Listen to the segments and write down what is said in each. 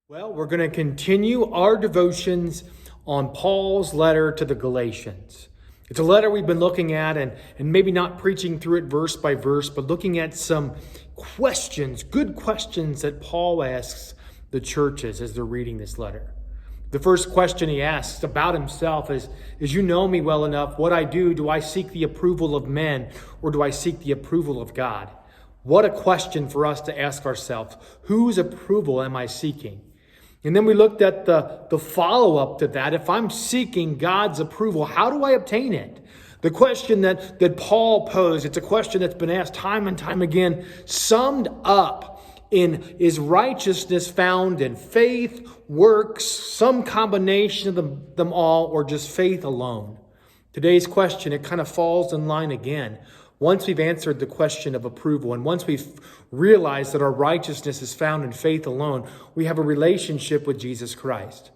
Well, we're going to continue our devotions on Paul's letter to the Galatians. It's a letter we've been looking at and maybe not preaching through it verse by verse, but looking at some questions, good questions that Paul asks the churches as they're reading this letter. The first question he asks about himself is, you know me well enough. What I do I seek the approval of men or do I seek the approval of God? What a question for us to ask ourselves. Whose approval am I seeking? And then we looked at the follow-up to that. If I'm seeking God's approval, how do I obtain it? The question that Paul posed, it's a question that's been asked time and time again, summed up in, is righteousness found in faith, works, some combination of them all, or just faith alone? Today's question, it kind of falls in line again. Once we've answered the question of approval, and once we've realized that our righteousness is found in faith alone, we have a relationship with Jesus Christ.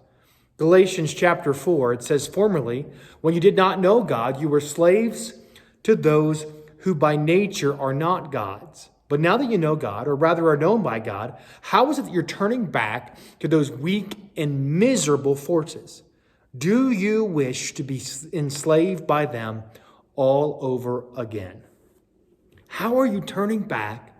Galatians chapter 4, it says, "Formerly, when you did not know God, you were slaves to those who by nature are not God's. But now that you know God, or rather are known by God, how is it that you're turning back to those weak and miserable forces? Do you wish to be enslaved by them all over again?" How are you turning back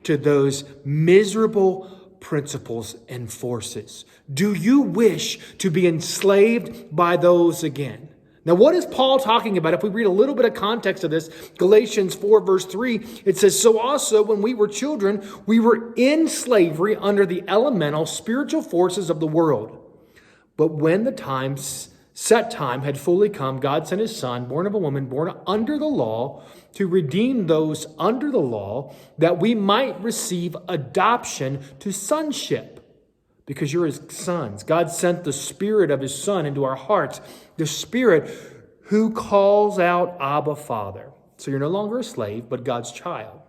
to those miserable principles and forces? Do you wish to be enslaved by those again? Now, what is Paul talking about? If we read a little bit of context of this, Galatians 4 verse 3, it says, "So also when we were children, we were in slavery under the elemental spiritual forces of the world. But when the set time had fully come, God sent his son, born of a woman, born under the law, to redeem those under the law, that we might receive adoption to sonship. Because you're his sons. God sent the Spirit of his Son into our hearts, the Spirit who calls out, Abba, Father." So you're no longer a slave, but God's child.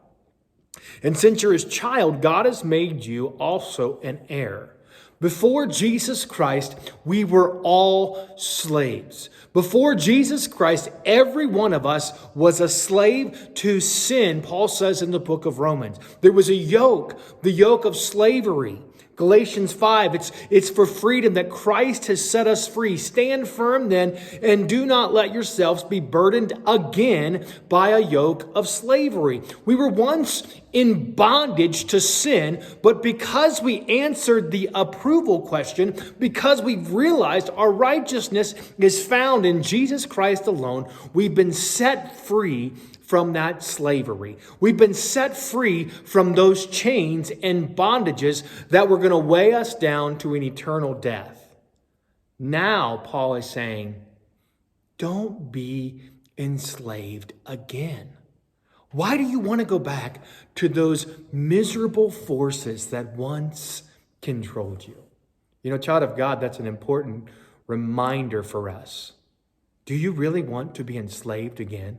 "And since you're his child, God has made you also an heir. Before Jesus Christ, we were all slaves. Before Jesus Christ, every one of us was a slave to sin," Paul says in the book of Romans. There was a yoke, the yoke of slavery. Galatians 5, it's for freedom that Christ has set us free. "Stand firm then, and do not let yourselves be burdened again by a yoke of slavery." We were once in bondage to sin, but because we answered the approval question, because we've realized our righteousness is found in Jesus Christ alone, we've been set free from that slavery. We've been set free from those chains and bondages that were going to weigh us down to an eternal death. Now, Paul is saying, don't be enslaved again. Why do you want to go back to those miserable forces that once controlled you? You know, child of God, that's an important reminder for us. Do you really want to be enslaved again?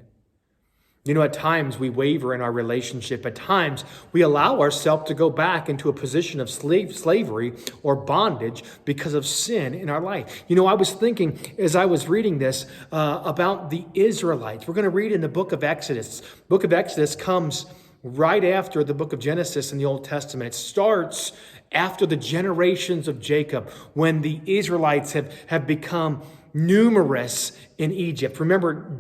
You know, at times we waver in our relationship. At times we allow ourselves to go back into a position of slavery or bondage because of sin in our life. You know, I was thinking as I was reading this about the Israelites. We're going to read in the book of Exodus. The book of Exodus comes right after the book of Genesis in the Old Testament. It starts after the generations of Jacob, when the Israelites have become numerous in Egypt. Remember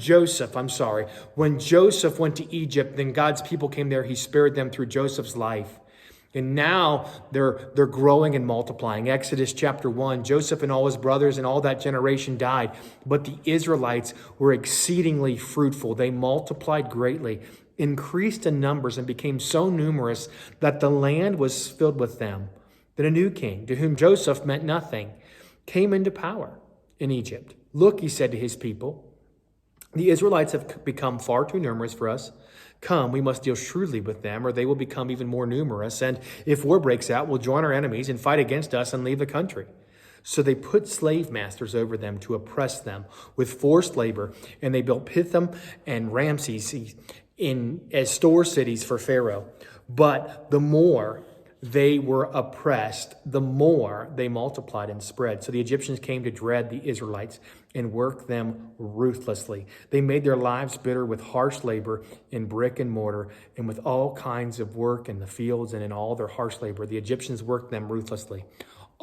when Joseph went to Egypt, then God's people came there. He spared them through Joseph's life. And now they're growing and multiplying. Exodus chapter 1, Joseph and all his brothers and all that generation died. But the Israelites were exceedingly fruitful. They multiplied greatly, increased in numbers, and became so numerous that the land was filled with them. Then a new king, to whom Joseph meant nothing, came into power in Egypt. "Look," he said to his people, "the Israelites have become far too numerous for us. Come, we must deal shrewdly with them, or they will become even more numerous. And if war breaks out, we'll join our enemies and fight against us and leave the country." So they put slave masters over them to oppress them with forced labor, and they built Pithom and Ramses as store cities for Pharaoh. But the more they were oppressed, the more they multiplied and spread. So the Egyptians came to dread the Israelites and worked them ruthlessly. They made their lives bitter with harsh labor in brick and mortar and with all kinds of work in the fields and in all their harsh labor. The Egyptians worked them ruthlessly.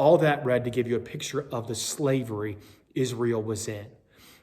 All that read to give you a picture of the slavery Israel was in.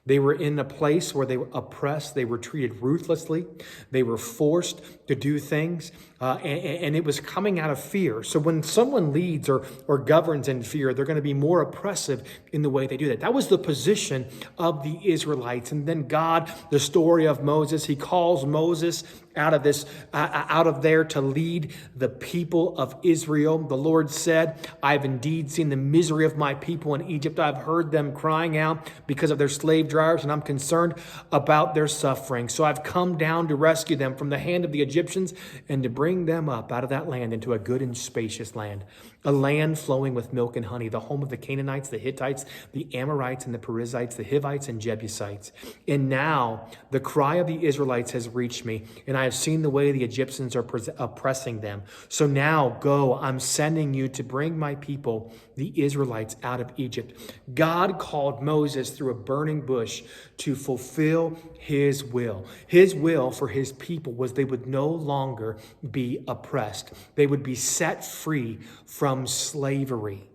They were in a place where they were oppressed. They were treated ruthlessly. They were forced to do things, and it was coming out of fear. So when someone leads or governs in fear, they're going to be more oppressive in the way they do that. That was the position of the Israelites. And then God, the story of Moses, he calls Moses out of there to lead the people of Israel. The Lord said, "I've indeed seen the misery of my people in Egypt. I've heard them crying out because of their slave drivers, and I'm concerned about their suffering. So I've come down to rescue them from the hand of the Egyptians and to bring them up out of that land into a good and spacious land, a land flowing with milk and honey, the home of the Canaanites, the Hittites, the Amorites, and the Perizzites, the Hivites, and Jebusites. And now the cry of the Israelites has reached me, and I have seen the way the Egyptians are oppressing them. So now go, I'm sending you to bring my people, the Israelites, out of Egypt." God called Moses through a burning bush to fulfill his will. His will for his people was they would no longer be oppressed. They would be set free from slavery.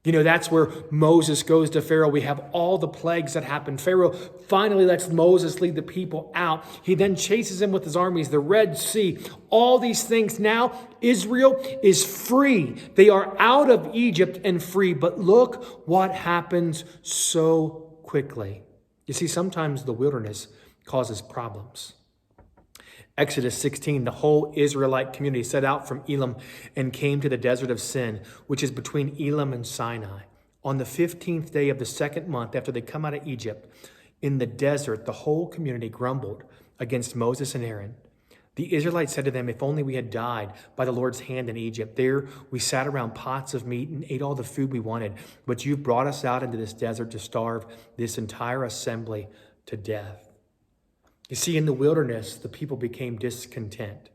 You know, that's where Moses goes to Pharaoh. We have all the plagues that happen. Pharaoh finally lets Moses lead the people out. He then chases him with his armies, the Red Sea, all these things. Now Israel is free. They are out of Egypt and free. But look what happens so quickly. You see, sometimes the wilderness causes problems. Exodus 16, the whole Israelite community set out from Elim and came to the desert of Sin, which is between Elim and Sinai. On the 15th day of the second month after they come out of Egypt, in the desert, the whole community grumbled against Moses and Aaron. The Israelites said to them, "If only we had died by the Lord's hand in Egypt. There we sat around pots of meat and ate all the food we wanted. But you've brought us out into this desert to starve this entire assembly to death." You see, in the wilderness, the people became discontent.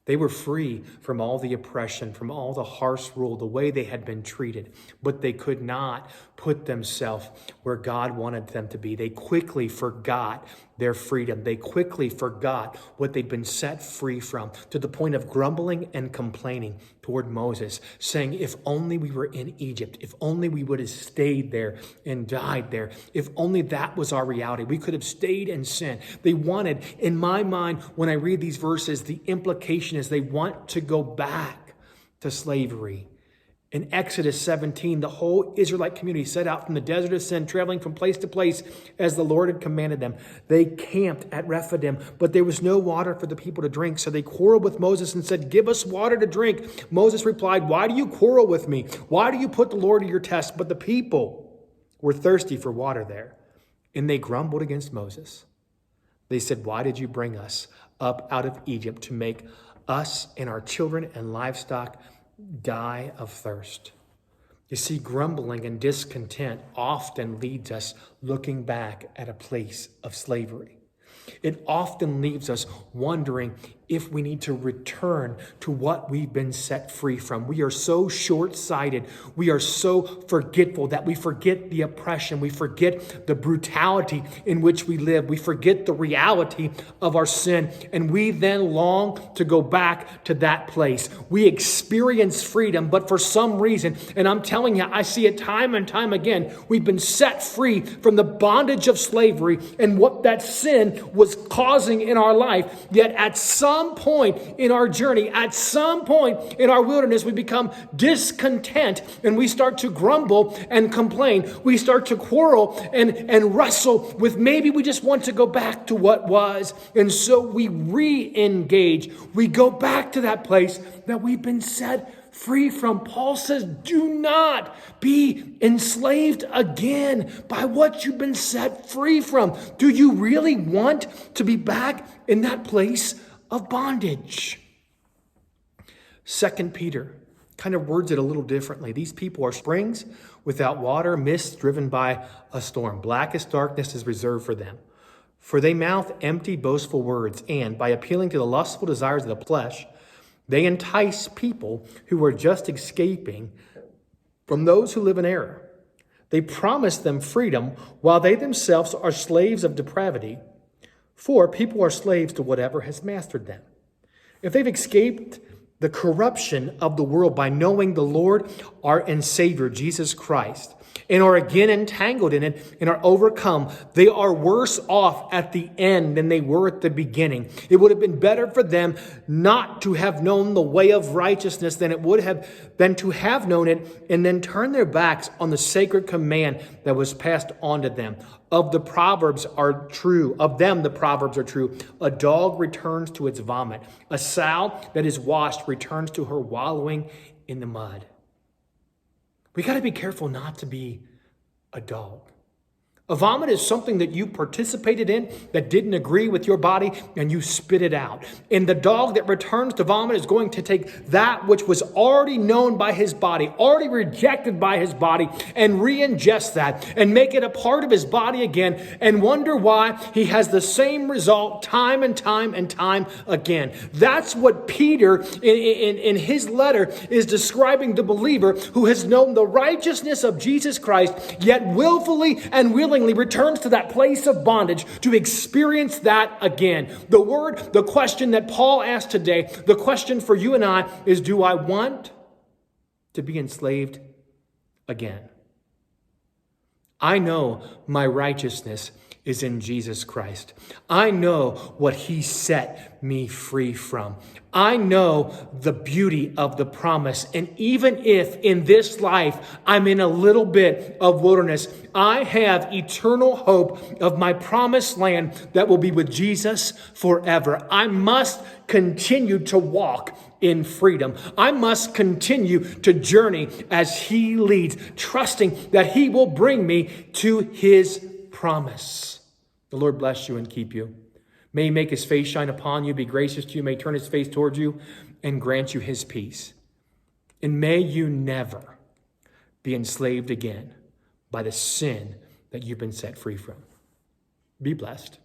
They were free from all the oppression, from all the harsh rule, the way they had been treated, but they could not put themselves where God wanted them to be. They quickly forgot their freedom. They quickly forgot what they'd been set free from, to the point of grumbling and complaining toward Moses, saying, "If only we were in Egypt, if only we would have stayed there and died there, if only that was our reality, we could have stayed in sin." They wanted, in my mind, when I read these verses, the implication is they want to go back to slavery. In Exodus 17, the whole Israelite community set out from the desert of Sin, traveling from place to place as the Lord had commanded them. They camped at Rephidim, but there was no water for the people to drink. So they quarreled with Moses and said, "Give us water to drink." Moses replied, "Why do you quarrel with me? Why do you put the Lord to your test?" But the people were thirsty for water there, and they grumbled against Moses. They said, "Why did you bring us up out of Egypt to make us and our children and livestock die of thirst?" You see, grumbling and discontent often leads us looking back at a place of slavery. It often leaves us wondering if we need to return to what we've been set free from. We are so short-sighted. We are so forgetful that we forget the oppression. We forget the brutality in which we live. We forget the reality of our sin. And we then long to go back to that place. We experience freedom, but for some reason, and I'm telling you, I see it time and time again, we've been set free from the bondage of slavery and what that sin was causing in our life. Yet at some point in our journey, at some point in our wilderness, we become discontent and we start to grumble and complain. We start to quarrel and wrestle with maybe we just want to go back to what was. And so we re-engage. We go back to that place that we've been set free from. Paul says, do not be enslaved again by what you've been set free from. Do you really want to be back in that place of bondage? 2 Peter kind of words it a little differently. These people are springs without water, mists driven by a storm. Blackest darkness is reserved for them. For they mouth empty, boastful words, and by appealing to the lustful desires of the flesh, they entice people who are just escaping from those who live in error. They promise them freedom while they themselves are slaves of depravity. For people are slaves to whatever has mastered them. If they've escaped the corruption of the world by knowing the Lord and Savior, Jesus Christ, and are again entangled in it and are overcome, they are worse off at the end than they were at the beginning. It would have been better for them not to have known the way of righteousness than it would have been to have known it and then turn their backs on the sacred command that was passed on to them. Of them, the proverbs are true. A dog returns to its vomit. A sow that is washed returns to her wallowing in the mud. We got to be careful not to be a dog. A vomit is something that you participated in that didn't agree with your body and you spit it out. And the dog that returns to vomit is going to take that which was already known by his body, already rejected by his body, and re-ingest that and make it a part of his body again and wonder why he has the same result time and time and time again. That's what Peter in his letter is describing the believer who has known the righteousness of Jesus Christ, yet willfully and willingly returns to that place of bondage to experience that again. The question that Paul asked today, the question for you and I is, do I want to be enslaved again? I know my righteousness is in Jesus Christ. I know what he set me free from. I know the beauty of the promise. And even if in this life I'm in a little bit of wilderness, I have eternal hope of my promised land that will be with Jesus forever. I must continue to walk in freedom. I must continue to journey as he leads, trusting that he will bring me to his promise. The Lord bless you and keep you. May he make his face shine upon you, be gracious to you, may turn his face towards you, and grant you his peace. And may you never be enslaved again by the sin that you've been set free from. Be blessed.